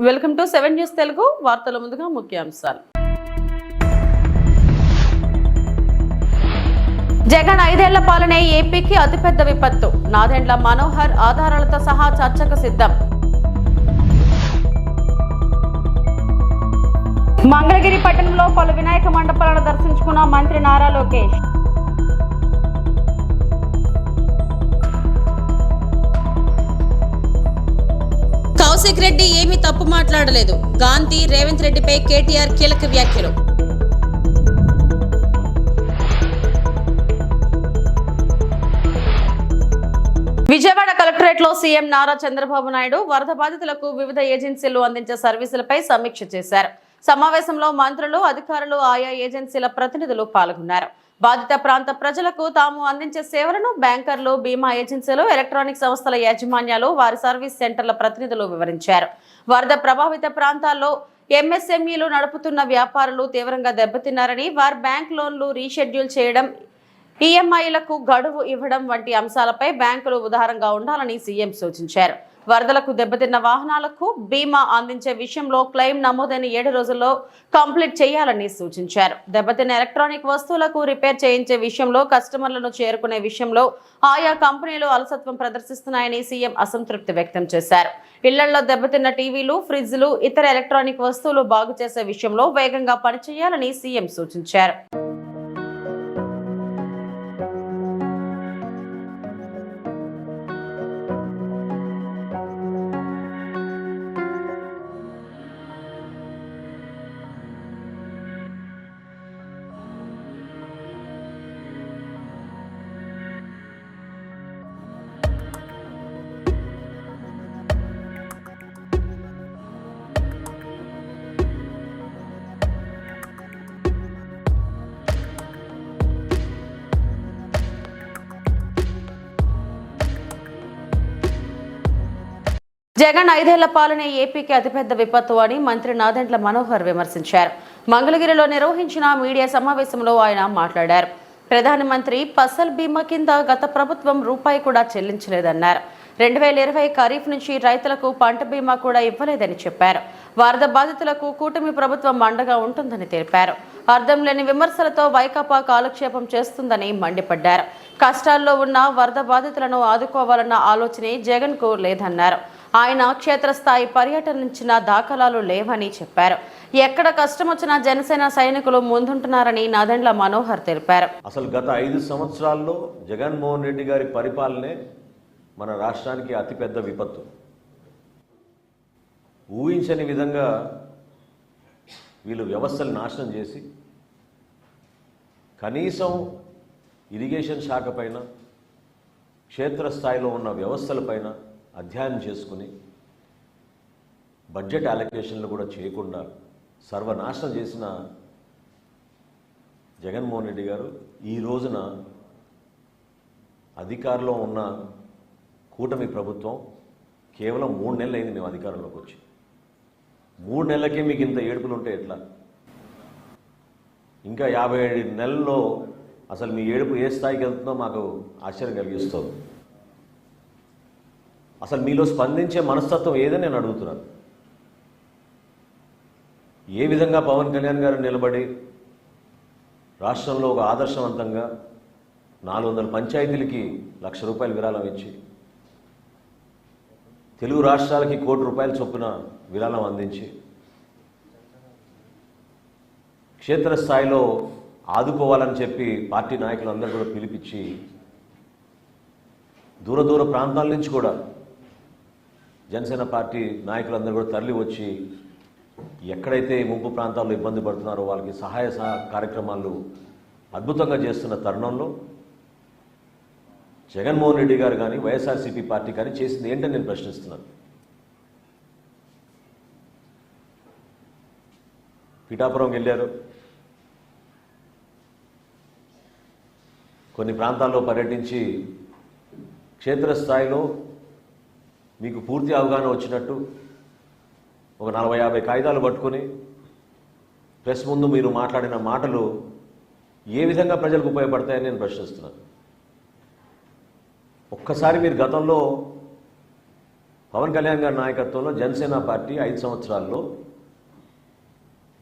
Welcome to 7 news Telugu వార్తల ముందుగా ముఖ్యాంశాలు. జగన్ 5 ఏళ్ల పాలనే ఏపీకి అతిపెద్ద విపత్తు. నాదెండ్ల మనోహర్ ఆధారాలతో సహా చర్చకు సిద్ధం. మంగళగిరి పట్టణంలో పలు వినాయక మండపాలను దర్శించుకున్న మంత్రి నారా లోకేష్. కౌశిక్ రెడ్డి ఏమీ తప్పు మాట్లాడలేదు. గాంధీ రేవంత్ రెడ్డిపై కేటీఆర్ కీలక వ్యాఖ్యలు. విజయవాడ కలెక్టరేట్ లో సీఎం నారా చంద్రబాబు నాయుడు వరద బాధితులకు వివిధ ఏజెన్సీలు అందించే సర్వీసులపై సమీక్ష చేశారు. సమావేశంలో మంత్రులు, అధికారులు, ఆయా ఏజెన్సీల ప్రతినిధులు పాల్గొన్నారు. బాధిత ప్రాంత ప్రజలకు తాము అందించే సేవలను బ్యాంకర్లు, బీమా ఏజెన్సీలు, ఎలక్ట్రానిక్ సంస్థల యాజమాన్యాలు, వారి సర్వీస్ సెంటర్ల ప్రతినిధులు వివరించారు. వరద ప్రభావిత ప్రాంతాల్లో ఎంఎస్ఎంఈలు నడుపుతున్న వ్యాపారులు తీవ్రంగా దెబ్బతిన్నారని, వారి బ్యాంక్ లోన్లు రీషెడ్యూల్ చేయడం, ఈఎంఐలకు గడువు ఇవ్వడం వంటి అంశాలపై బ్యాంకులు ఉదారంగా ఉండాలని సీఎం సూచించారు. వరదలకు దెబ్బతిన్న వాహనాలకు బీమా అందించే విషయంలో క్లెయిమ్ నమోదైన 7 రోజుల్లో కంప్లీట్ చేయాలని సూచించారు. దెబ్బతిన్న ఎలక్ట్రానిక్ వస్తువులకు రిపేర్ చేయించే విషయంలో, కస్టమర్లను చేరుకునే విషయంలో ఆయా కంపెనీలు అలసత్వం ప్రదర్శిస్తున్నాయని సీఎం అసంతృప్తి వ్యక్తం చేశారు. ఇళ్లలో దెబ్బతిన్న టీవీలు, ఫ్రిడ్జ్లు, ఇతర ఎలక్ట్రానిక్ వస్తువులు బాగు చేసే విషయంలో వేగంగా పనిచేయాలని సీఎం సూచించారు. జగన్ 5 ఏళ్ల పాలనే ఏపీకి అతిపెద్ద విపత్తు అని మంత్రి నాదెండ్ల మనోహర్ విమర్శించారు. మంగళగిరిలో నిర్వహించిన మీడియా సమావేశంలో ఆయన మాట్లాడారు. ప్రధానమంత్రి ఫసల్ బీమా కింద గత ప్రభుత్వం రూపాయి కూడా చెల్లించలేదన్నారు. 2020 ఖరీఫ్ నుంచి రైతులకు పంట బీమా కూడా ఇవ్వలేదని చెప్పారు. వరద బాధితులకు కూటమి ప్రభుత్వం అండగా ఉంటుందని తెలిపారు. అర్థం లేని విమర్శలతో వైకాపా కాలక్షేపం చేస్తుందని మండిపడ్డారు. కష్టాల్లో ఉన్న వరద బాధితులను ఆదుకోవాలన్న ఆలోచనే జగన్ కు లేదన్నారు. ఆయన క్షేత్రస్థాయి పర్యటించిన దాఖలాలు లేవని చెప్పారు. ఎక్కడ కష్టం వచ్చినా జనసేన సైనికులు ముందుంటున్నారని నాదెండ్ల మనోహర్ తెలిపారు. అసలు గత 5 సంవత్సరాల్లో జగన్మోహన్ రెడ్డి గారి పరిపాలనే మన రాష్ట్రానికి అతిపెద్ద విపత్తు. ఊహించని విధంగా వీళ్ళు వ్యవస్థలు నాశనం చేసి కనీసం ఇరిగేషన్ శాఖ పైన, క్షేత్రస్థాయిలో ఉన్న వ్యవస్థలపైన అధ్యయనం చేసుకుని బడ్జెట్ అలొకేషన్లు కూడా చేయకుండా సర్వనాశనం చేసిన జగన్మోహన్ రెడ్డి గారు ఈ రోజున అధికారంలో ఉన్న కూటమి ప్రభుత్వం కేవలం 3 నెలలు అయింది మేము అధికారంలోకి వచ్చి. 3 నెలలకే మీకు ఇంత ఏడుపులు ఉంటే ఎట్లా? ఇంకా 57 నెలల్లో అసలు మీ ఏడుపు ఏ స్థాయికి వెళ్తుందో మాకు ఆశ్చర్యం కలిగిస్తుంది. అసలు మీలో స్పందించే మనస్తత్వం ఏదని నేను అడుగుతున్నాను. ఏ విధంగా పవన్ కళ్యాణ్ గారు నిలబడి రాష్ట్రంలో ఒక ఆదర్శవంతంగా 400 పంచాయతీలకి ₹1,00,000 విరాళం ఇచ్చి, తెలుగు రాష్ట్రాలకి ₹1,00,00,000 చొప్పున విరాళం అందించి, క్షేత్రస్థాయిలో ఆదుకోవాలని చెప్పి పార్టీ నాయకులందరూ కూడా పిలిపించి, దూర ప్రాంతాల నుంచి కూడా జనసేన పార్టీ నాయకులందరూ కూడా తరలి వచ్చి ఎక్కడైతే ముంపు ప్రాంతాల్లో ఇబ్బంది పడుతున్నారో వాళ్ళకి సహాయ కార్యక్రమాలు అద్భుతంగా చేస్తున్న తరుణంలో జగన్మోహన్ రెడ్డి గారు కానీ, వైఎస్ఆర్సీపీ పార్టీ కానీ చేసింది ఏంటని నేను ప్రశ్నిస్తున్నాను. పిఠాపురం వెళ్ళారు, కొన్ని ప్రాంతాల్లో పర్యటించి క్షేత్రస్థాయిలో మీకు పూర్తి అవగాహన వచ్చినట్టు ఒక 40-50 కాగితాలు పట్టుకొని ప్రెస్ ముందు మీరు మాట్లాడిన మాటలు ఏ విధంగా ప్రజలకు ఉపయోగపడతాయని నేను ప్రశ్నిస్తున్నాను. ఒక్కసారి మీరు గతంలో పవన్ కళ్యాణ్ గారి నాయకత్వంలో జనసేన పార్టీ 5 సంవత్సరాల్లో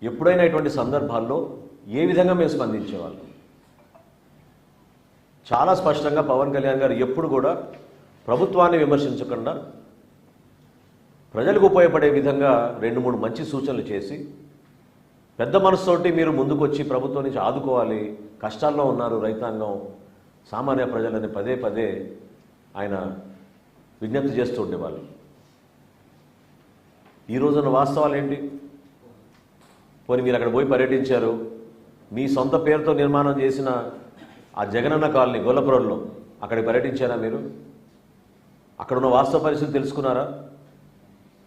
ఎప్పుడైనా ఇటువంటి సందర్భాల్లో ఏ విధంగా మేము స్పందించేవాళ్ళం? చాలా స్పష్టంగా పవన్ కళ్యాణ్ గారు ఎప్పుడు కూడా ప్రభుత్వాన్ని విమర్శించకుండా ప్రజలకు ఉపయోగపడే విధంగా 2-3 మంచి సూచనలు చేసి పెద్ద మనసుతోటి మీరు ముందుకు వచ్చి ప్రభుత్వం నుంచి ఆదుకోవాలి, కష్టాల్లో ఉన్నారు రైతాంగం, సామాన్య ప్రజలని పదే పదే ఆయన విజ్ఞప్తి చేస్తూ ఉండేవాళ్ళు. ఈ రోజున వాస్తవాలు ఏంటి? పోనీ మీరు అక్కడ పోయి పర్యటించారు, మీ సొంత పేరుతో నిర్మాణం చేసిన ఆ జగనన్న కాలనీ గొల్లపురంలో అక్కడికి పర్యటించారా మీరు? అక్కడున్న వాస్తవ పరిస్థితి తెలుసుకున్నారా?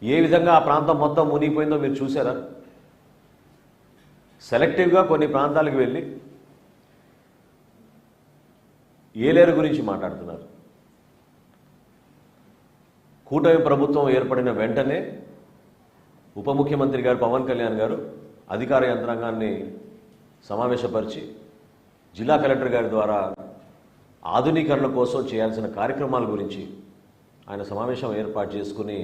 ఏ విధంగా ఆ ప్రాంతం మొత్తం మునిగిపోయిందో మీరు చూసారా? సెలెక్టివ్గా కొన్ని ప్రాంతాలకు వెళ్ళి ఏలేరు గురించి మాట్లాడుతున్నారు. కూటమి ప్రభుత్వం ఏర్పడిన వెంటనే ఉప ముఖ్యమంత్రి గారు పవన్ కళ్యాణ్ గారు అధికార యంత్రాంగాన్ని సమావేశపరిచి జిల్లా కలెక్టర్ గారి ద్వారా ఆధునీకరణ కోసం చేయాల్సిన కార్యక్రమాల గురించి ఆయన సమావేశం ఏర్పాటు చేసుకుని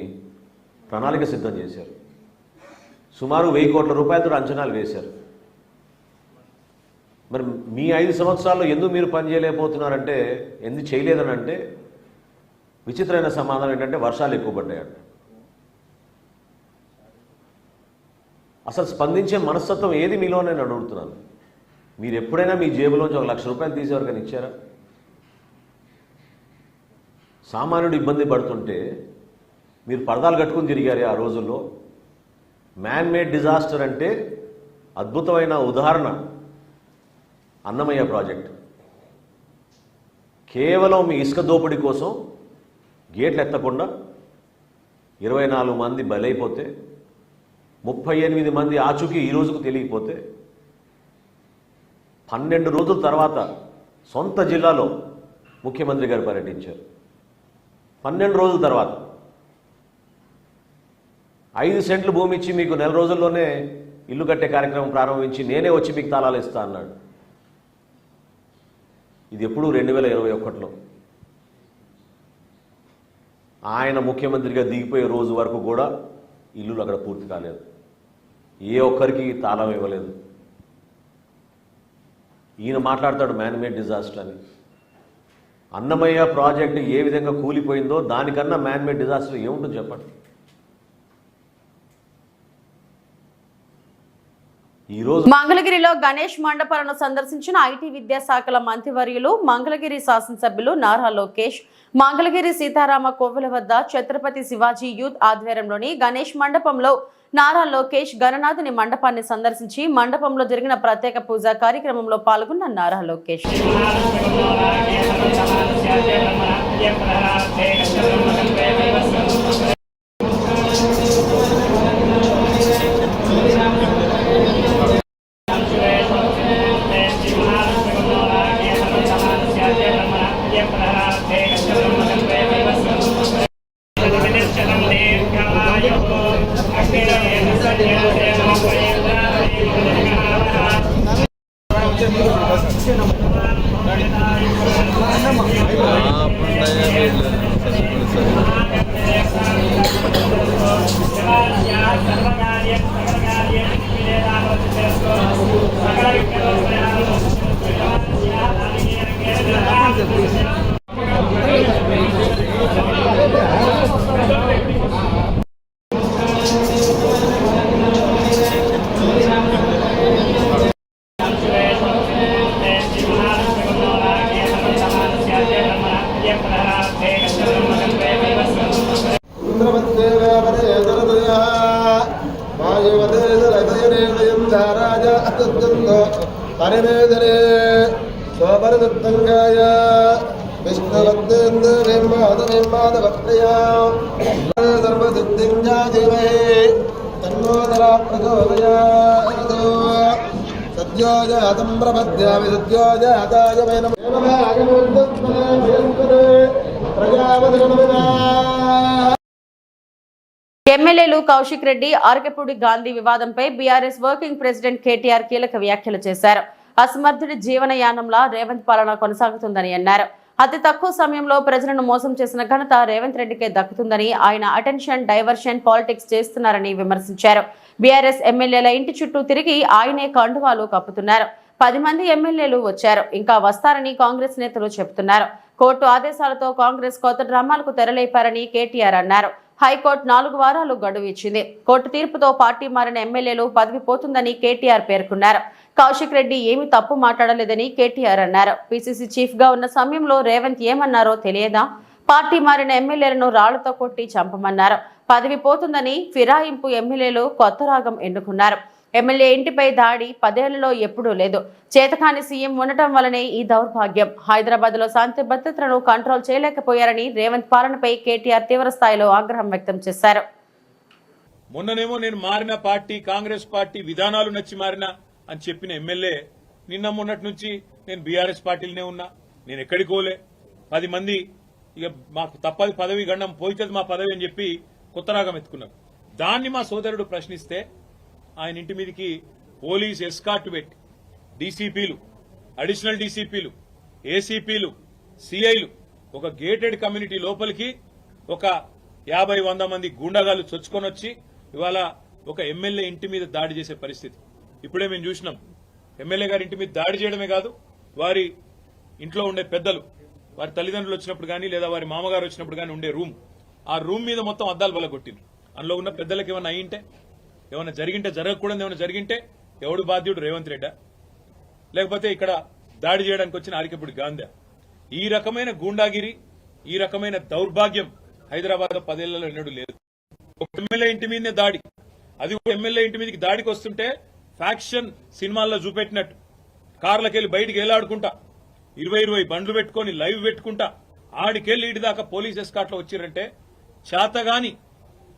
ప్రణాళిక సిద్ధం చేశారు. సుమారు 1000 కోట్ల రూపాయలతో అంచనాలు వేశారు. మరి మీ 5 సంవత్సరాల్లో ఎందుకు మీరు పని చేయలేకపోతున్నారంటే, ఎందుకు చేయలేదని అంటే విచిత్రమైన సమాధానం ఏంటంటే వర్షాలు ఎక్కువ పడ్డాయంట. అసలు స్పందించే మనస్తత్వం ఏది మీలో నేను అడుగుతున్నాను. మీరు ఎప్పుడైనా మీ జేబులోంచి 1 లక్ష రూపాయలు తీసేవరకని ఇచ్చారా? సామాన్యుడు ఇబ్బంది పడుతుంటే మీరు పరదాలు కట్టుకుని తిరిగారు ఆ రోజుల్లో. మ్యాన్ మేడ్ డిజాస్టర్ అంటే అద్భుతమైన ఉదాహరణ అన్నమయ్య ప్రాజెక్ట్. కేవలం మీ ఇసుక దోపిడీ కోసం గేట్లు ఎత్తకుండా 24 మంది బలైపోతే, 38 మంది ఆచూకీ ఈ రోజుకు తెలియకపోతే, 12 రోజుల తర్వాత సొంత జిల్లాలో ముఖ్యమంత్రి గారు పర్యటించారు. 12 రోజుల తర్వాత 5 సెంట్లు భూమి ఇచ్చి మీకు 4 రోజుల్లోనే ఇల్లు కట్టే కార్యక్రమం ప్రారంభించి నేనే వచ్చి మీకు తాళాలు ఇస్తా అన్నాడు. ఇది ఎప్పుడు 2021లో ఆయన ముఖ్యమంత్రిగా దిగిపోయే రోజు వరకు కూడా ఇల్లులు అక్కడ పూర్తి కాలేదు. ఏ ఒక్కరికి తాళం ఇవ్వలేదు. ఈయన మాట్లాడతాడు మ్యాన్ మేడ్ డిజాస్టర్ అని. అన్నమయ్య ప్రాజెక్టు ఏ విధంగా కూలిపోయిందో దానికన్నా మ్యాన్ మేడ్ డిజాస్టర్ ఏముంటుంది చెప్పండి. మంగళగిరిలో గణేష్ మండపాలను సందర్శించిన ఐటీ విద్యాశాఖల మంత్రివర్యులు మంగళగిరి శాసనసభ్యులు నారా లోకేష్ మంగళగిరి సీతారామ కోవెల వద్ద ఛత్రపతి శివాజీ యూత్ ఆధ్వర్యంలోని గణేష్ మండపంలో నారా లోకేష్ గణనాథుని మండపాన్ని సందర్శించి మండపంలో జరిగిన ప్రత్యేక పూజా కార్యక్రమంలో పాల్గొన్న నారా లోకేష్ ఎమ్మెల్యేలు కౌశిక్ రెడ్డి ఆర్కెపూడి గాంధీ వివాదంపై బీఆర్ఎస్ వర్కింగ్ ప్రెసిడెంట్ కేటీఆర్ కీలక వ్యాఖ్యలు చేశారు. అసమర్థుడి జీవనయానంలా రేవంత్ పాలన కొనసాగుతుందని అన్నారు. అతి తక్కువ సమయంలో ప్రజలను మోసం చేసిన ఘనత రేవంత్ రెడ్డికే దక్కుతుందని, ఆయన అటెన్షన్ డైవర్షన్ పాలిటిక్స్ చేస్తున్నారని విమర్శించారు. బీఆర్ఎస్ ఎమ్మెల్యేల ఇంటి చుట్టూ తిరిగి ఆయనే కండువాలు కప్పుతున్నారు. 10 మంది ఎమ్మెల్యేలు వచ్చారు, ఇంకా వస్తారని కాంగ్రెస్ నేతలు చెబుతున్నారు. కోర్టు ఆదేశాలతో కాంగ్రెస్ కొత్త డ్రామాలకు తెరలేపారని కేటీఆర్ అన్నారు. హైకోర్టు 4 వారాలు గడువు ఇచ్చింది. కోర్టు తీర్పుతో పార్టీ మారిన ఎమ్మెల్యేలు పదవి పోతుందని కేటీఆర్ పేర్కొన్నారు. కౌశిక్ రెడ్డి ఏమీ తప్పు మాట్లాడలేదని కేటీఆర్ అన్నారు. పీసీసీ చీఫ్ గా ఉన్న సమయంలో రేవంత్ ఏమన్నారో తెలియదా? పార్టీ మారిన ఎమ్మెల్యేలను రాళ్లతో కొట్టి చంపమన్నారు. పదవి పోతుందని ఫిరాయింపు ఎమ్మెల్యేలు కొత్త రాగం ఎన్నుకున్నారు. ఎమ్మెల్యే ఇంటిపై దాడి 10 ఏళ్లలో ఎప్పుడూ లేదు. చేతకాని సీఎం ఉండటం వల్లనే ఈ దౌర్భాగ్యం. హైదరాబాద్ లో శాంతి భద్రతలను కంట్రోల్ చేయలేకపోయారని రేవంత్ పాలనపై కేటీఆర్ తీవ్ర స్థాయిలో ఆగ్రహం వ్యక్తం చేశారు. మొన్ననేమో నేను మారిన పార్టీ కాంగ్రెస్ పార్టీ విధానాలు నచ్చి మారిన అని చెప్పిన ఎమ్మెల్యే నిన్న మొన్నటి నుంచి నేను బీఆర్ఎస్ పార్టీలోనే ఉన్నా, నేను ఎక్కడికి పోలే, 10 మంది ఇక మాకు తప్పది పదవి గండం పోయితుంది మా పదవి అని చెప్పి కొత్త రాగం ఎత్తుకున్నారు. దాన్ని మా సోదరుడు ప్రశ్నిస్తే ఆయన ఇంటి మీదకి పోలీస్ ఎస్కార్ట్ పెట్టి డీసీపీలు, అడిషనల్ డీసీపీలు, ఏసీపీలు, సిఐలు ఒక గేటెడ్ కమ్యూనిటీ లోపలికి ఒక 50-100 మంది గూండాగాలు చొచ్చుకొని వచ్చి ఇవాళ ఒక ఎమ్మెల్యే ఇంటి మీద దాడి చేసే పరిస్థితి ఇప్పుడే మేము చూసినాం. ఎమ్మెల్యే గారి ఇంటి మీద దాడి చేయడమే కాదు, వారి ఇంట్లో ఉండే పెద్దలు, వారి తల్లిదండ్రులు వచ్చినప్పుడు కానీ లేదా వారి మామగారు వచ్చినప్పుడు కానీ ఉండే ఆ రూమ్ మీద మొత్తం అద్దాలు బలగొట్టిండ్రు. అందులో ఉన్న పెద్దలకు ఏమైనా అయ్యింటే, ఏమైనా జరిగింటే, జరగకూడదు ఏమైనా జరిగింటే ఎవడు బాధ్యుడు? రేవంత్ రెడ్డా? లేకపోతే ఇక్కడ దాడి చేయడానికి వచ్చిన ఆరికపుడి గాంధీ? ఈ రకమైన గూండాగిరి, ఈ రకమైన దౌర్భాగ్యం హైదరాబాద్ 10 ఏళ్లలో ఎన్నడూ లేదు. ఒక ఎమ్మెల్యే ఇంటి మీదనే దాడి, అది ఒక ఎమ్మెల్యే ఇంటి మీదకి దాడికి వస్తుంటే ఫ్యాక్షన్ సినిమాల్లో చూపెట్టినట్టు కార్లకెళ్లి బయటికి ఏలాడుకుంటా 20 బండ్లు పెట్టుకుని లైవ్ పెట్టుకుంటా ఆడికెళ్లి ఇటు దాకా పోలీస్ ఎస్కాట్ లో వచ్చిరంటే చేతగాని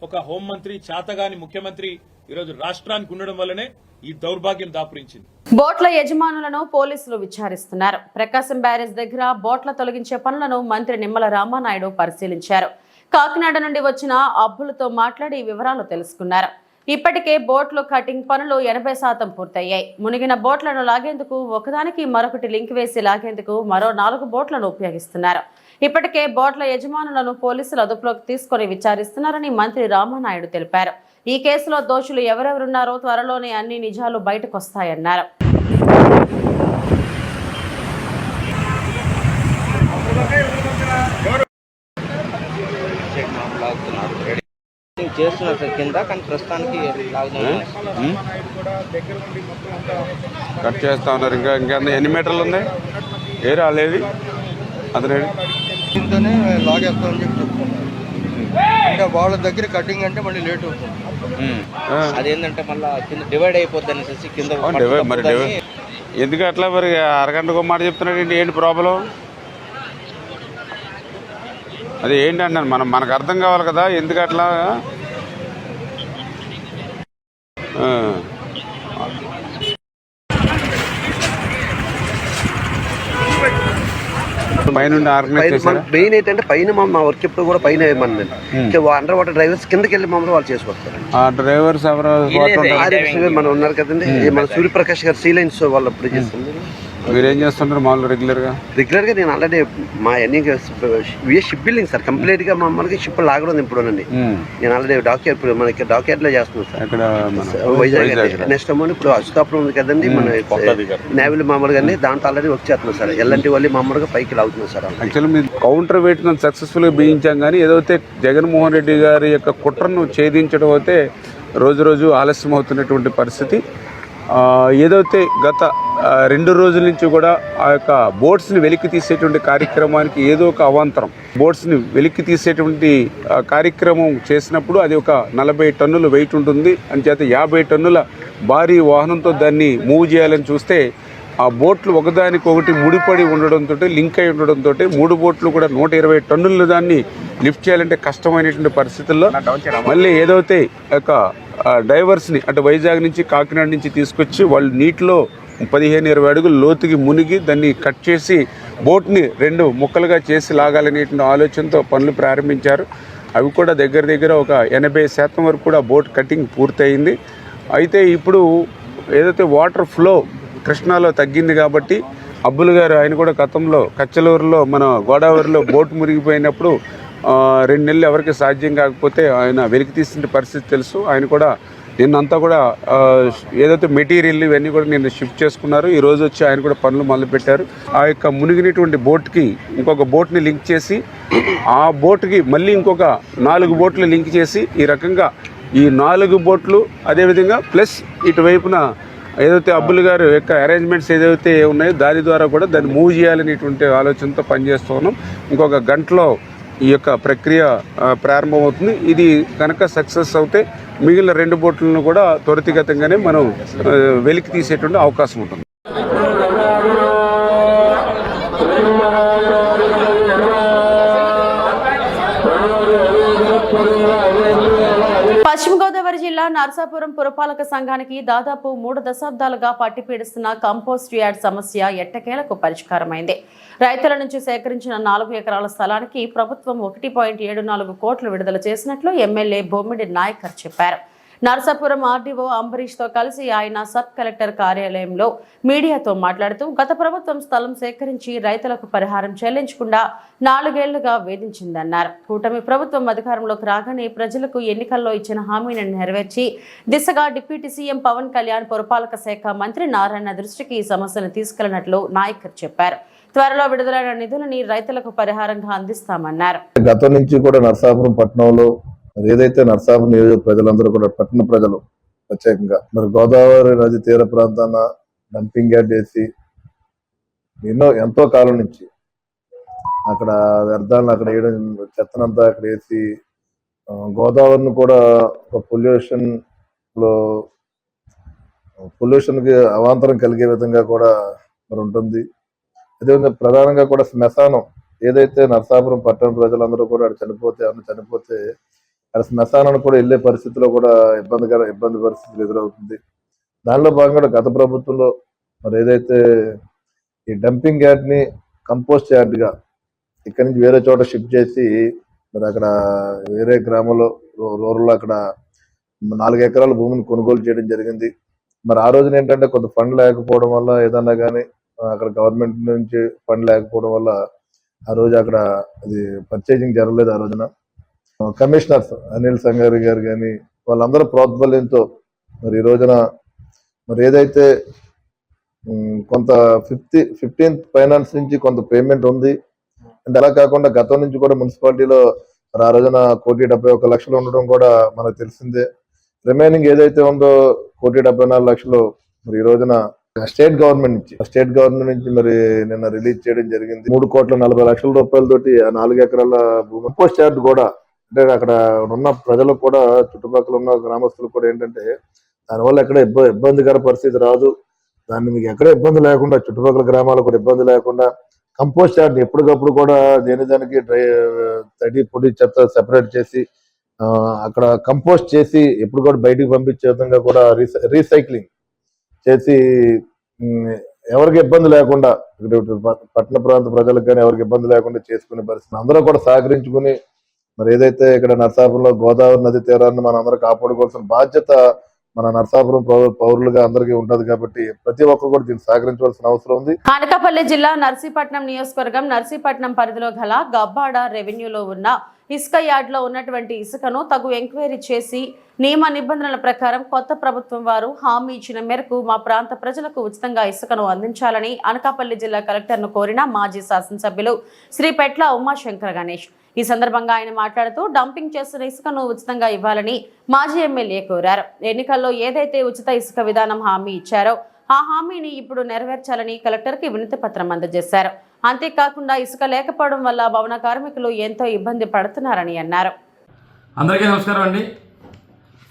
ఒక హోంమంత్రి, చేతగాని ముఖ్యమంత్రి ఈరోజు రాష్ట్రానికి ఉండడం వల్లనే ఈ దౌర్భాగ్యం దాపురించింది. బోట్ల యజమానులను పోలీసులు విచారిస్తున్నారు. ప్రకాశం బ్యారేజ్ దగ్గర బోట్ల తొలగించే పనులను మంత్రి నిమ్మల రామానాయుడు పరిశీలించారు. కాకినాడ నుండి వచ్చిన అబ్బులతో మాట్లాడి వివరాలు తెలుసుకున్నారు. ఇప్పటికే బోట్లు కటింగ్ పనులు 80% పూర్తయ్యాయి. మునిగిన బోట్లను లాగేందుకు ఒకదానికి మరొకటి లింక్ వేసి లాగేందుకు మరో 4 బోట్లను ఉపయోగిస్తున్నారు. ఇప్పటికే బోట్ల యజమానులను పోలీసులు అదుపులోకి తీసుకుని విచారిస్తున్నారని మంత్రి రామానాయుడు తెలిపారు. ఈ కేసులో దోషులు ఎవరెవరున్నారో త్వరలోనే అన్ని నిజాలు బయటకొస్తాయన్నారు. చేస్తున్నారు సార్ కింద, కానీ ప్రస్తుతానికి కట్ చేస్తా ఉన్నారు. ఇంకా ఎన్ని మీటర్లు ఉన్నాయి? ఏ రాలేదు అతను దీంతోనే లాగేస్తామని చెప్పి చెప్తున్నారు. ఇంకా వాళ్ళ దగ్గర కటింగ్ అంటే మళ్ళీ లేట్ అవుతుంది. అదేంటంటే మళ్ళీ కింద డివైడ్ అయిపోద్ది అనేసి కింద మరి ఎందుకు అట్లా మరి అరగంటకు మాట చెప్తున్నాడు? ఏంటి ప్రాబ్లం? అది ఏంటి అన్నాను, మనకు అర్థం కావాలి కదా ఎందుకు అట్లా. మెయిన్ ఏంటంటే పైన మా వర్క్ ఎప్పుడు కూడా పైన అండర్ వాటర్ డ్రైవర్స్ కిందకి వెళ్ళి మమ్మల్ని వాళ్ళు చేసుకొస్తారు. డ్రైవర్స్ మనం ఉన్నారు కదండి, మన సూర్యప్రకాష్ గారు సీ లైన్స్ వాళ్ళు అప్పుడు చేస్తుంది. మీరేం చేస్తుంటారు మామూలు రెగ్యులర్ గా? నేను ఆల్రెడీ మా షిప్ బిల్డింగ్ సార్, కంప్లీట్ గా మమ్మల్ని షిప్ లాగడం ఇప్పుడునండి. నేను ఆల్రెడీ ఇప్పుడు మనకి డాక్యార్డ్ లో చేస్తున్నాను సార్, వైజాగ్. నెక్స్ట్ అమౌంట్ ఇప్పుడు అశుతాపురం ఉంది కదండి, మన నేవల్ మామూలుగా దాంట్లో ఆల్రెడీ వర్క్ చేస్తున్నాం సార్. ఎల్లంటి వాళ్ళు మామూలుగా పైకి లాగుతున్నాం సార్. యాక్చువల్లీ మీరు కౌంటర్ వెయిట్ సక్సెస్ఫుల్ గా బిగించాం, కానీ ఏదైతే జగన్మోహన్ రెడ్డి గారి యొక్క కుట్రను ఛేదించడం అయితే రోజు రోజు ఆలస్యం అవుతున్నటువంటి పరిస్థితి. ఏదైతే గత 2 రోజుల నుంచి కూడా ఆ యొక్క బోట్స్ని వెలికి తీసేటువంటి కార్యక్రమానికి ఏదో ఒక అవాంతరం, బోట్స్ని వెలికి తీసేటువంటి కార్యక్రమం చేసినప్పుడు అది ఒక 40 టన్నుల వెయిట్ ఉంటుంది. అంచేత 50 టన్నుల భారీ వాహనంతో దాన్ని మూవ్ చేయాలని చూస్తే ఆ బోట్లు ఒకదానికొకటి ముడిపడి ఉండడంతో, లింక్ అయి ఉండడంతో 3 బోట్లు కూడా 120 టన్నుల దాన్ని లిఫ్ట్ చేయాలంటే కష్టమైనటువంటి పరిస్థితుల్లో మళ్ళీ ఏదైతే యొక్క డైవర్స్ని అంటే వైజాగ్ నుంచి కాకినాడ నుంచి తీసుకొచ్చి వాళ్ళు నీటిలో 15-20 అడుగులు లోతుకి మునిగి దాన్ని కట్ చేసి బోట్ని 2 ముక్కలుగా చేసి లాగాలనేటువంటి ఆలోచనతో పనులు ప్రారంభించారు. అవి కూడా దగ్గర ఒక 80% వరకు కూడా బోట్ కటింగ్ పూర్తయింది. అయితే ఇప్పుడు ఏదైతే వాటర్ ఫ్లో కృష్ణాలో తగ్గింది కాబట్టి అబ్బులు గారు ఆయన కూడా గతంలో కచ్చలూరులో మన గోదావరిలో బోటు మునిగిపోయినప్పుడు 2 నెలలు ఎవరికి సాధ్యం కాకపోతే ఆయన వెలికి తీసిన పరిస్థితి తెలుసు. ఆయన కూడా నిన్నంతా కూడా ఏదైతే మెటీరియల్ ఇవన్నీ కూడా నిన్న షిఫ్ట్ చేసుకున్నారు. ఈ రోజు వచ్చి ఆయన కూడా పనులు మొదలుపెట్టారు. ఆ యొక్క మునిగినటువంటి బోట్కి ఇంకొక బోట్ని లింక్ చేసి ఆ బోట్కి మళ్ళీ ఇంకొక 4 బోట్లు లింక్ చేసి ఈ రకంగా ఈ 4 బోట్లు అదేవిధంగా ప్లస్ ఇటువైపున ఏదైతే అబ్బుల్ గారు యొక్క అరేంజ్మెంట్స్ ఏదైతే ఉన్నాయో దాని ద్వారా కూడా దాన్ని మూవ్ చేయాలనేటువంటి ఆలోచనతో పనిచేస్తూ ఉన్నాం. ఇంకొక గంటలో ఈ యొక్క ప్రక్రియ ప్రారంభమవుతుంది. ఇది కనుక సక్సెస్ అవుతే మిగిలిన 2 బోట్లను కూడా త్వరితగతంగానే మనం వెలికి తీసేటువంటి అవకాశం ఉంటుంది. పశ్చిమ గోదావరి జిల్లా నర్సాపురం పురపాలక సంఘానికి దాదాపు 3 దశాబ్దాలుగా పట్టిపీడిస్తున్న కంపోస్ట్ యార్డ్ సమస్య ఎట్టకేలకు పరిష్కారమైంది. రైతుల నుంచి సేకరించిన 4 ఎకరాల స్థలానికి ప్రభుత్వం 1.74 కోట్లు విడుదల చేసినట్లు ఎమ్మెల్యే బొమ్మిడి నాయకర్ చెప్పారు. నర్సాపురం ఆర్డీఓ అంబరీష్తో కలిసి ఆయన సబ్ కలెక్టర్ కార్యాలయంలో మీడియాతో మాట్లాడుతూ గత ప్రభుత్వం స్థలం సేకరించి రైతులకు పరిహారం చెల్లించకుండా 4 ఏళ్లుగా వేధించిందన్నారు. కూటమి ప్రభుత్వం అధికారంలోకి రాగానే ప్రజలకు ఎన్నికల్లో ఇచ్చిన హామీని నెరవేర్చి దిశగా డిప్యూటీ సీఎం పవన్ కళ్యాణ్ పురపాలక శాఖ మంత్రి నారాయణ దృష్టికి ఈ సమస్యను తీసుకెళ్లినట్లు నాయకర్ చెప్పారు. త్వరలో విడుదలైన నిధులని రైతులకు పరిహారంగా అందిస్తామన్నారు. గతం నుంచి కూడా నర్సాపురం పట్టణంలో ఏదైతే నర్సాపురం నియోజక ప్రజలందరూ కూడా పట్టణ ప్రజలు ప్రత్యేకంగా మరి గోదావరి నది తీర ప్రాంతాన డంపింగ్ యార్డ్ వేసి ఎంతో కాలం నుంచి అక్కడ వ్యర్థాలను అక్కడ వేయడం, చెత్తనంతా అక్కడ వేసి గోదావరిని కూడా ఒక పొల్యూషన్కి అవాంతరం కలిగే విధంగా కూడా మరి ఉంటుంది. అదేవిధంగా ప్రధానంగా కూడా శ్మశానం ఏదైతే నర్సాపురం పట్టణ ప్రజలందరూ కూడా అక్కడ చనిపోతే అక్కడ శ్మశానానికి కూడా వెళ్ళే పరిస్థితిలో కూడా ఇబ్బంది పరిస్థితులు ఎదురవుతుంది. దానిలో భాగంగా గత ప్రభుత్వంలో మరి ఏదైతే ఈ డంపింగ్ యార్డ్ని కంపోస్ట్ యార్డ్గా ఇక్కడి నుంచి వేరే చోట షిఫ్ట్ చేసి మరి అక్కడ వేరే గ్రామంలో రూరల్లో అక్కడ 4 ఎకరాల భూమిని కొనుగోలు చేయడం జరిగింది. మరి ఆ రోజున ఏంటంటే కొంత ఫండ్ లేకపోవడం వల్ల ఏదన్నా కానీ అక్కడ గవర్నమెంట్ నుంచి ఫండ్ లేకపోవడం వల్ల ఆ రోజు అక్కడ అది పర్చేజింగ్ జరగలేదు. ఆ రోజున కమిషనర్స్ అనిల్ సంగారి గారు కానీ వాళ్ళందరూ ప్రోద్బల్యంతో మరి ఈ రోజున మరి ఏదైతే కొంత 15th ఫైనాన్స్ నుంచి కొంత పేమెంట్ ఉంది అంటే అలా కాకుండా గతం నుంచి కూడా మున్సిపాలిటీలో మరి ఆ రోజున 1,71,00,000 ఉండడం కూడా మనకు తెలిసిందే. రిమైనింగ్ ఏదైతే ఉందో 1,74,00,000 మరి ఈ రోజున స్టేట్ గవర్నమెంట్ నుంచి మరి నిన్న రిలీజ్ చేయడం జరిగింది. 3,40,00,000 రూపాయలతోటి ఆ 4 ఎకరాల భూమి పోస్ట్ యార్డ్ కూడా అంటే అక్కడ ఉన్న ప్రజలకు కూడా చుట్టుపక్కల ఉన్న గ్రామస్తులకు కూడా ఏంటంటే దానివల్ల ఎక్కడ ఇబ్బందికర పరిస్థితి రాదు. దాన్ని మీకు ఎక్కడ ఇబ్బంది లేకుండా చుట్టుపక్కల గ్రామాలకు కూడా ఇబ్బంది లేకుండా కంపోస్ట్ యార్డ్ ఎప్పటికప్పుడు కూడా దానికి తడి పొడి చెత్త సెపరేట్ చేసి అక్కడ కంపోస్ట్ చేసి ఎప్పుడు కూడా బయటికి పంపించే విధంగా కూడా రీసైక్లింగ్ చేసి ఎవరికి ఇబ్బంది లేకుండా పట్టణ ప్రాంత ప్రజలకు కానీ ఎవరికి ఇబ్బంది లేకుండా చేసుకునే పరిస్థితి అందరూ కూడా సహకరించుకుని మరి ఏదైతే ఇక్కడ నర్సాపురంలో గోదావరి నది తీరాన్ని మనం అందరూ కాపాడుకోవాల్సిన బాధ్యత మన నర్సాపురం పౌరులుగా అందరికీ ఉంటది కాబట్టి ప్రతి ఒక్కరు కూడా దీన్ని సహకరించవలసిన అవసరం ఉంది. అనకాపల్లి జిల్లా నర్సీపట్నం నియోజకవర్గం నర్సీపట్నం పరిధిలో గల గబ్బాడ రెవెన్యూలో ఉన్న ఇసుక యార్డ్లో ఉన్నటువంటి ఇసుకను తగు ఎంక్వైరీ చేసి నియమ నిబంధనల ప్రకారం కొత్త ప్రభుత్వం వారు హామీ ఇచ్చిన మేరకు మా ప్రాంత ప్రజలకు ఉచితంగా ఇసుకను అందించాలని అనకాపల్లి జిల్లా కలెక్టర్ను కోరిన మాజీ శాసనసభ్యులు శ్రీ పెట్ల ఉమాశంకర్ గణేష్. ఈ సందర్భంగా ఆయన మాట్లాడుతూ డంపింగ్ చేస్తున్న ఇసుకను ఉచితంగా ఇవ్వాలని మాజీ ఎమ్మెల్యే కోరారు. ఎన్నికల్లో ఏదైతే ఉచిత ఇసుక విధానం హామీ ఇచ్చారో ఆ హామీని ఇప్పుడు నెరవేర్చాలని కలెక్టర్కి వినతి పత్రం అందజేశారు. అంతేకాకుండా ఇసుక లేకపోవడం వల్ల భవన కార్మికులు ఎంతో ఇబ్బంది పడుతున్నారని అన్నారు. అందరికీ నమస్కారం అండి.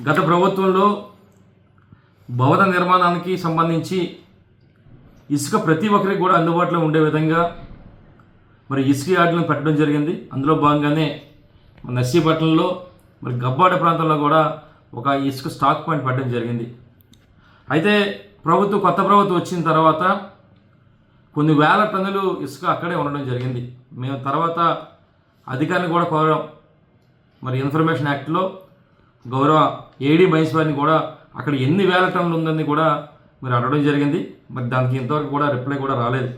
గత ప్రభుత్వంలో భవన నిర్మాణానికి సంబంధించి ఇసుక ప్రతి ఒక్కరికి కూడా అందుబాటులో ఉండే విధంగా మరి ఇసుక యార్డులను పెట్టడం జరిగింది. అందులో భాగంగానే నర్సీపట్నంలో మరి గబ్బాడ ప్రాంతంలో కూడా ఒక ఇసుక స్టాక్ పాయింట్ పెట్టడం జరిగింది. అయితే కొత్త ప్రభుత్వం వచ్చిన తర్వాత కొన్ని వేల టన్నులు ఇసుక అక్కడే ఉండడం జరిగింది. మేము తర్వాత అధికారిని కూడా కోరాం. మరి ఇన్ఫర్మేషన్ యాక్ట్లో గౌరవ ఏడీ మహేశ్వరిని కూడా అక్కడ ఎన్ని వేల టన్నులు ఉందని కూడా మరి అడగడం జరిగింది. మరి దానికి ఇంతవరకు కూడా రిప్లై కూడా రాలేదు.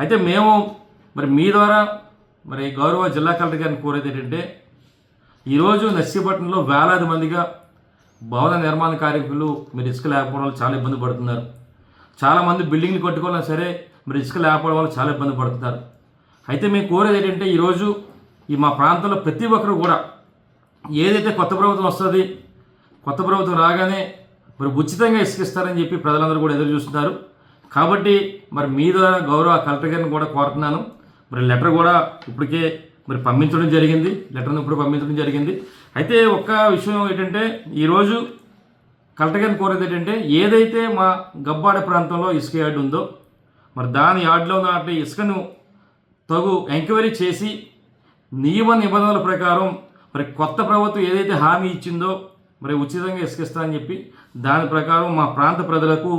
అయితే మేము మరి మీ ద్వారా మరి గౌరవ జిల్లా కలెక్టర్ గారిని కోరేది ఏంటంటే ఈరోజు నర్సీపట్నంలో వేలాది మందిగా భవన నిర్మాణ కార్మికులు మీరు ఇసుక లేకపోవడం వల్ల చాలా ఇబ్బంది పడుతున్నారు. చాలామంది బిల్డింగ్లు కట్టుకోవాలన్నా సరే మరి ఇసుక లేకపోవడం వల్ల చాలా ఇబ్బంది పడుతున్నారు. అయితే మేము కోరేది ఏంటంటే ఈరోజు ఈ మా ప్రాంతంలో ప్రతి ఒక్కరు కూడా ఏదైతే కొత్త ప్రభుత్వం వస్తుంది, కొత్త ప్రభుత్వం రాగానే మరి ఉచితంగా ఇసుక ఇస్తారని చెప్పి ప్రజలందరూ కూడా ఎదురు చూస్తున్నారు. కాబట్టి మరి మీ ద్వారా గౌరవ కలెక్టర్ గారిని కూడా కోరుతున్నాను. మరి లెటర్ కూడా ఇప్పటికే మరి పంపించడం జరిగింది, లెటర్ను ఇప్పుడు పంపించడం జరిగింది. అయితే ఒక్క విషయం ఏంటంటే ఈరోజు కలెక్టర్ గారిని కోరేది ఏంటంటే ఏదైతే మా గబ్బాడ ప్రాంతంలో ఇసుక యార్డు ఉందో మరి దాని యార్డులో ఉన్న ఇసుకను తగు ఎంక్వైరీ చేసి నియమ నిబంధనల ప్రకారం మరి కొత్త ప్రభుత్వం ఏదైతే హామీ ఇచ్చిందో మరి ఉచితంగా ఇసుక ఇస్తారని చెప్పి దాని ప్రకారం మా ప్రాంత ప్రజలకు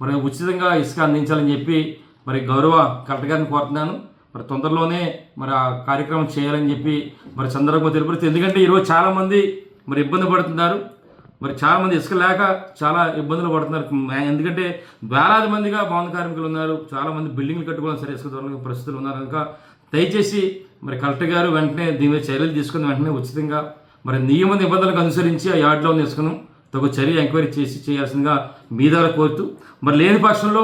మరి ఉచితంగా ఇసుక అందించాలని చెప్పి మరి గౌరవ కలెక్టర్ గారిని కోరుతున్నాను. మరి తొందరలోనే మరి ఆ కార్యక్రమం చేయాలని చెప్పి మరి సందర్భంగా తెలుపుతుంది. ఎందుకంటే ఈరోజు చాలామంది మరి ఇబ్బంది పడుతున్నారు. మరి చాలామంది ఇసుక లేక చాలా ఇబ్బందులు పడుతున్నారు. ఎందుకంటే వేలాది మందిగా భవన కార్మికులు ఉన్నారు, చాలామంది బిల్డింగ్లు కట్టుకోవడం సరే ఇసుక దొరకని పరిస్థితులు ఉన్నారు. కనుక దయచేసి మరి కలెక్టర్ గారు వెంటనే దీని మీద చర్యలు తీసుకుని వెంటనే ఉచితంగా మరి నియమ నిబంధనలకు అనుసరించి ఆ యార్డులో ఉన్న ఇసుకను తగు చర్య ఎంక్వైరీ చేసి చేయాల్సిందిగా మీ ద్వారా కోరుతూ మరి లేని పక్షంలో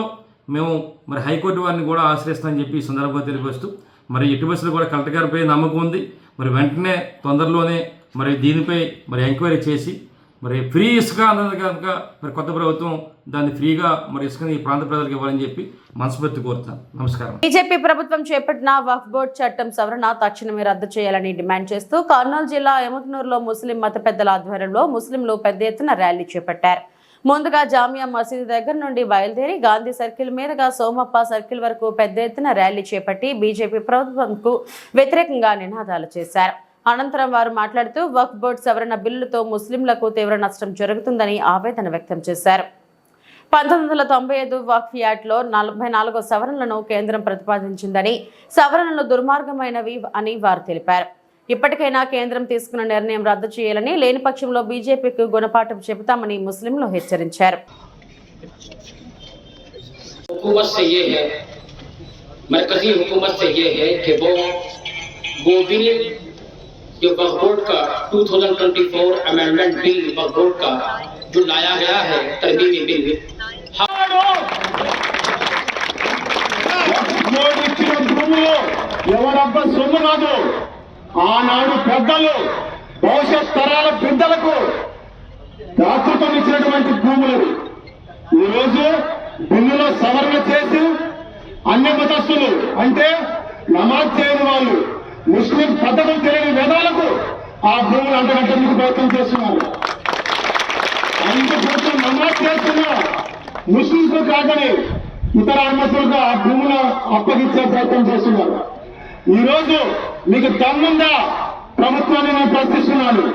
మేము మరి హైకోర్టు వారిని కూడా ఆశ్రయిస్తామని చెప్పి ఈ సందర్భంగా తెలియపరుస్తూ మరి ఎట్టి బస్సులు కూడా కలెక్టర్ గారిపై నమ్మకం ఉంది. మరి వెంటనే తొందరలోనే మరి దీనిపై మరి ఎంక్వైరీ చేసి మరి ఫ్రీ ఇసుక అన్నది కనుక మరి కొత్త ప్రభుత్వం దాన్ని ఫ్రీగా మరి ఇసుకని ఈ ప్రాంత ప్రజలకు ఇవ్వాలని చెప్పి మనస్ఫూర్తి కోరుతాను. నమస్కారం. బీజేపీ ప్రభుత్వం చేపట్టిన వక్ఫ్ బోర్డు చట్టం సవరణ తక్షణమే రద్దు చేయాలని డిమాండ్ చేస్తూ కర్నూలు జిల్లా ఎమకనూరులో ముస్లిం మత పెద్దల ఆధ్వర్యంలో ముస్లింలు పెద్ద ఎత్తున ర్యాలీ చేపట్టారు. ముందుగా జామియా మసీదు దగ్గర నుండి బయలుదేరి గాంధీ సర్కిల్ మీదుగా సోమప్ప సర్కిల్ వరకు పెద్ద ఎత్తున ర్యాలీ చేపట్టి బీజేపీ ప్రభుత్వంకు వ్యతిరేకంగా నినాదాలు చేశారు. అనంతరం వారు మాట్లాడుతూ వక్ఫ్ బోర్డు సవరణ బిల్లుతో ముస్లింలకు తీవ్ర నష్టం జరుగుతుందని ఆవేదన వ్యక్తం చేశారు. 1995 వక్ఫ్ యాక్ట్లో 44 సవరణలను కేంద్రం ప్రతిపాదించిందని, సవరణలు దుర్మార్గమైనవి అని వారు తెలిపారు. ఇప్పటికైనా కేంద్రం తీసుకున్న నిర్ణయం రద్దు చేయాలని, లేని పక్షంలో బీజేపీకి గుణపాఠం చెబుతామని ముస్లింలు హెచ్చరించారు. जो वक्फ बोर्ड का 2024 अमेंडमेंट बिल वक्फ बोर्ड का जो लाया गया है तरमीमी बिल ఎవరబ్బా సొమ్ము కాదు, ఆనాడు పెద్దలు భవిష్యత్ తరాల బిడ్డలకు దాతృత్వం ఇచ్చినటువంటి భూములు ఈరోజు బిల్లులో సవరణ చేసి అన్య మతస్థులు అంటే నమాజ్ చేయని వాళ్ళు, ముస్లిం పద్ధతులు తెలియని వేదాలకు ఆ భూములు అంటగట్టడానికి ప్రయత్నం చేస్తున్నారు. అందుకోసం నమాజ్ చేస్తున్న ముస్లింస్ కాదని ఇతర మతస్థులకు ఆ భూములు అప్పగించే ప్రయత్నం చేస్తున్నారు. ఈరోజు మీకు దమ్ముందా ప్రభుత్వాన్ని నేను ప్రశ్నిస్తున్నాను.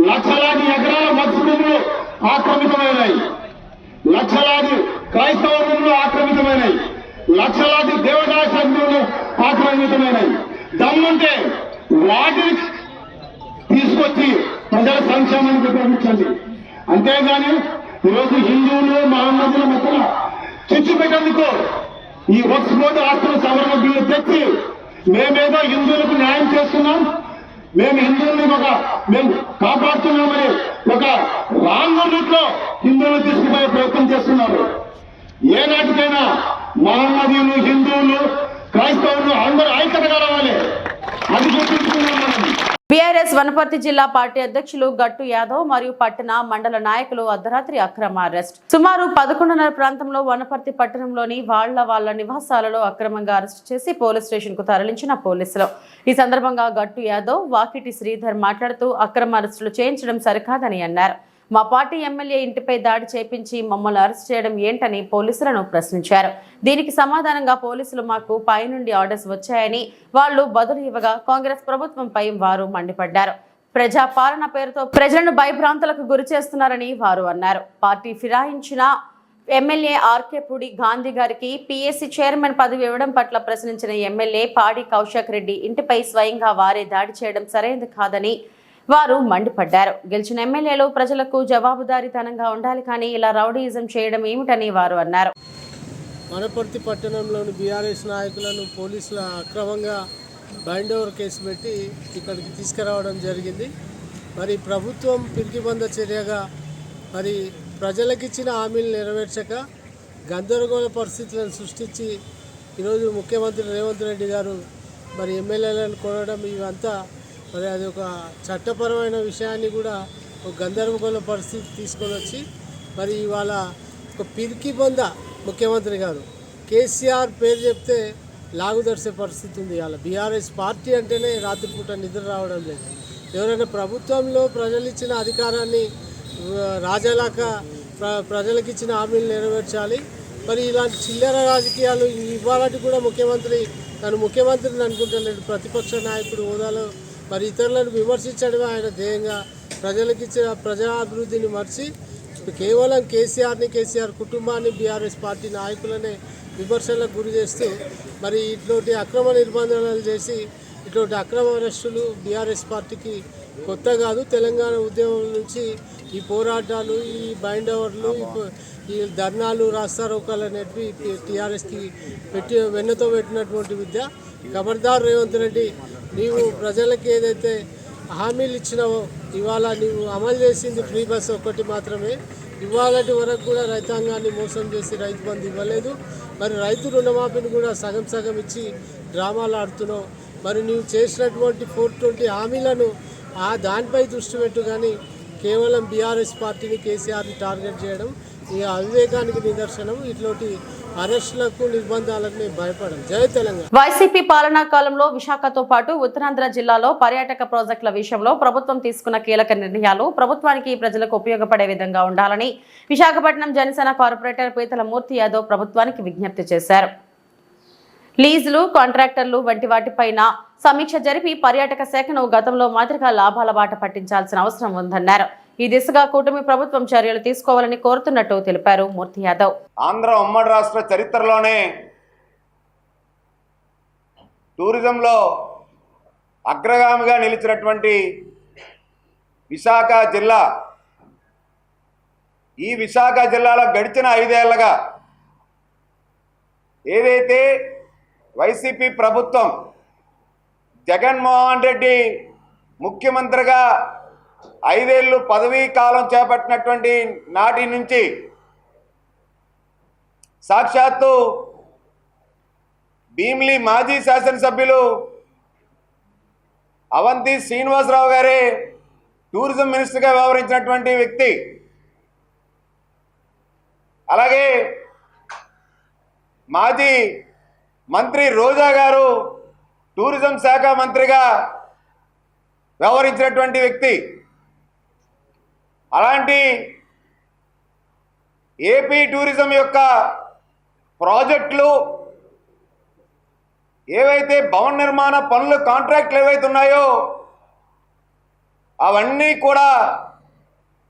లక్షలాది ఎకరాల మత్స్య భూములు ఆక్రమితమైనాయి, లక్షలాది క్రైస్తవ భూములు ఆక్రమితమైనాయి, లక్షలాది దేవదాయ భూములు ఆక్రమితమైనాయి. దమ్ముంటే వాటిని తీసుకొచ్చి ప్రజల సంక్షేమానికి ఉపయోగించండి. అంతేగాని ఈరోజు హిందువులు మహమ్మదుల మధ్య చిచ్చు పెట్టేందుకు ఈ వక్ఫ్ బోర్డు ఆస్తుల సవరణ బిల్లు తెచ్చి మేమేదో హిందువులకు న్యాయం చేస్తున్నాం, మేము హిందువుల్ని మేము కాపాడుతున్నామని ఒక రాంగ్ రూట్ లో హిందువులు తీసుకుపోయే ప్రయత్నం చేస్తున్నారు. ఏనాటికైనా మహమ్మదీయులు, హిందువులు, క్రైస్తవులు అందరూ ఐక్యత కలవాలి. అది గుర్తుంచుకున్నాం మనం. బీఆర్ఎస్ వనపర్తి జిల్లా పార్టీ అధ్యక్షులు గట్టు యాదవ్ మరియు పట్టణ మండల నాయకులు అర్ధరాత్రి అక్రమ అరెస్ట్. సుమారు 11:30 ప్రాంతంలో వనపర్తి పట్టణంలోని వాళ్ళ నివాసాలలో అక్రమంగా అరెస్టు చేసి పోలీస్ స్టేషన్ కు తరలించిన పోలీసులు. ఈ సందర్భంగా గట్టు యాదవ్, వాకిటి శ్రీధర్ మాట్లాడుతూ అక్రమ అరెస్టులు చేయించడం సరికాదని అన్నారు. మా పార్టీ ఎమ్మెల్యే ఇంటిపై దాడి చేపించి మమ్మల్ని అరెస్ట్ చేయడం ఏంటని పోలీసులను ప్రశ్నించారు. దీనికి సమాధానంగా పోలీసులు మాకు పైనుండి ఆర్డర్స్ వచ్చాయని వాళ్లు బదులు ఇవ్వగా కాంగ్రెస్ ప్రభుత్వంపై వారు మండిపడ్డారు. ప్రజా పాలన పేరుతో ప్రజలను భయభ్రాంతులకు గురి చేస్తున్నారని వారు అన్నారు. పార్టీ ఫిరాయించిన ఎమ్మెల్యే ఆర్కే పుడి గాంధీ గారికి పీఎస్సీ చైర్మన్ పదవి ఇవ్వడం పట్ల ప్రశ్నించిన ఎమ్మెల్యే పాడి కౌశక్ రెడ్డి ఇంటిపై స్వయంగా వారే దాడి చేయడం సరైనది కాదని వారు మండిపడ్డారు. గెలిచిన ఎమ్మెల్యేలు ప్రజలకు జవాబుదారీతనంగా ఉండాలి, కానీ ఇలా రౌడీయిజం చేయడం ఏమిటని వారు అన్నారు. వనపర్తి పట్టణంలోని బీఆర్ఎస్ నాయకులను పోలీసుల అక్రమంగా బైండ్ ఓవర్ కేసు పెట్టి ఇక్కడికి తీసుకురావడం జరిగింది. మరి ప్రభుత్వం పిరికిబంద చర్యగా మరి ప్రజలకిచ్చిన హామీలు నెరవేర్చక గందరగోళ పరిస్థితులను సృష్టించి ఈరోజు ముఖ్యమంత్రి రేవంత్ రెడ్డి గారు మరి ఎమ్మెల్యేలను కొనడం ఇవంతా మరి అది ఒక చట్టపరమైన విషయాన్ని కూడా ఒక గందరగోళ పరిస్థితి తీసుకొని వచ్చి మరి ఇవాళ ఒక పిరికిబంద ముఖ్యమంత్రి గారు కేసీఆర్ పేరు చెప్తే లాగుదర్శే పరిస్థితి ఉంది. ఇవాళ బీఆర్ఎస్ పార్టీ అంటేనే రాత్రిపూట నిద్ర రావడం లేదు. ఎవరైనా ప్రభుత్వంలో ప్రజలు ఇచ్చిన అధికారాన్ని రాజాలాక ప్రజలకు ఇచ్చిన హామీలు నెరవేర్చాలి. మరి ఇలాంటి చిల్లర రాజకీయాలు ఇవాళటి కూడా ముఖ్యమంత్రి తను ముఖ్యమంత్రిని అనుకుంటలేడు. ప్రతిపక్ష నాయకుడు హోదాలో మరి ఇతరులను విమర్శించడమే ఆయన ధ్యేయంగా ప్రజలకు ఇచ్చిన ప్రజాభివృద్ధిని మర్చి కేవలం కేసీఆర్ కుటుంబాన్ని బీఆర్ఎస్ పార్టీ నాయకులనే విమర్శలకు గురి చేస్తూ మరి ఇట్లాంటి అక్రమ నిర్బంధనలు చేసి ఇట్లాంటి అక్రమ అరెస్టులు బీఆర్ఎస్ పార్టీకి కొత్త కాదు. తెలంగాణ ఉద్యమం నుంచి ఈ పోరాటాలు, ఈ బైండ్ ఓవర్లు, ఈ ధర్నాలు, రాస్తారోకాలు అనేటివి టీఆర్ఎస్కి వెన్నతో పెట్టినటువంటి విద్య. ఖబర్దార్ రేవంత్ రెడ్డి, నీవు ప్రజలకు ఏదైతే హామీలు ఇచ్చినావో ఇవాళ నీవు అమలు చేసింది ఫ్రీ బస్ ఒక్కటి మాత్రమే. ఇవాళటి వరకు కూడా రైతాంగాన్ని మోసం చేసి రైతు బంధు ఇవ్వలేదు. మరి రైతు రుణమాఫీని కూడా సగం ఇచ్చి డ్రామాలు ఆడుతున్నావు. మరి నీవు చేసినటువంటి 420 హామీలను దానిపై దృష్టి పెట్టు, కానీ కేవలం బీఆర్ఎస్ పార్టీని కేసీఆర్ని టార్గెట్ చేయడం ఈ అవివేకానికి నిదర్శనం. ఇట్లాంటి అరెస్టులకు నిర్బంధాలకు మేము భయపడం. జై తెలంగాణ. వైసీపీ పాలనా కాలంలో విశాఖతో పాటు ఉత్తరాంధ్ర జిల్లాలో పర్యాటక ప్రాజెక్టుల విషయంలో ప్రభుత్వం తీసుకున్న కీలక నిర్ణయాలు ప్రభుత్వానికి ప్రజలకు ఉపయోగపడే విధంగా ఉండాలని విశాఖపట్నం జనసేన కార్పొరేటర్ పీతల మూర్తి యాదవ్ ప్రభుత్వానికి విజ్ఞప్తి చేశారు. లీజులు, కాంట్రాక్టర్లు వంటి వాటిపైన సమీక్ష జరిపి పర్యాటక శాఖను గతంలో మాదిరిగా లాభాల బాట పట్టించాల్సిన అవసరం ఉందన్నారు. ఈ దిశగా కూటమి ప్రభుత్వం చర్యలు తీసుకోవాలని కోరుతున్నట్టు తెలిపారు మూర్తి యాదవ్. ఆంధ్ర ఉమ్మడి రాష్ట్ర చరిత్రలోనే టూరిజంలో అగ్రగామిగా నిలిచినటువంటి విశాఖ జిల్లా, ఈ విశాఖ జిల్లాలో గడిచిన 5 ఏళ్లుగా ఏదైతే వైసీపీ ప్రభుత్వం జగన్మోహన్ రెడ్డి ముఖ్యమంత్రిగా 5 ఏళ్ళు పదవీ కాలం చేపట్టినటువంటి నాటి నుంచి సాక్షాత్తు భీమిలి మాజీ శాసనసభ్యులు అవంతి శ్రీనివాసరావు గారే టూరిజం మినిస్టర్గా వ్యవహరించినటువంటి వ్యక్తి. అలాగే మాజీ మంత్రి రోజా గారు టూరిజం శాఖ మంత్రిగా వ్యవహరించినటువంటి వ్యక్తి. అలాంటి ఏపీ టూరిజం యొక్క ప్రాజెక్టులు ఏవైతే భవన నిర్మాణ పనులు కాంట్రాక్టులు ఏవైతే ఉన్నాయో అవన్నీ కూడా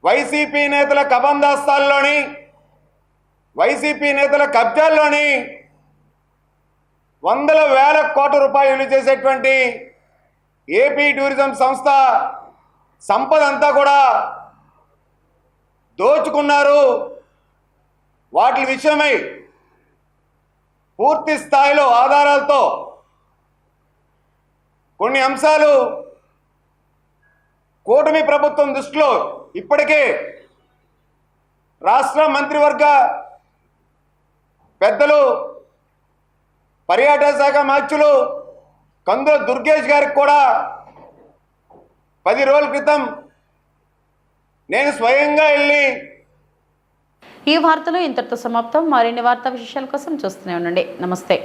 వైసీపీ నేతల కబందాస్తాల్లోని, వైసీపీ నేతల కబ్జాల్లోని వందల వేల కోట్ల రూపాయలు చేసేటువంటి ఏపీ టూరిజం సంస్థ సంపద అంతా కూడా దోచుకున్నారు. వాటి విషయమై పూర్తి స్థాయిలో ఆధారాలతో కొన్ని అంశాలు కూటమి ప్రభుత్వం దృష్టిలో ఇప్పటికే రాష్ట్ర మంత్రివర్గ పెద్దలు, పర్యాటక శాఖ మంత్రులు కందుల దుర్గేష్ గారికి కూడా 10 రోజుల క్రితం నేను స్వయంగా వెళ్ళి. ఈ వార్తలు ఇంతటితో సమాప్తం. మరిన్ని వార్తా విశేషాల కోసం చూస్తూనే ఉండండి. నమస్తే.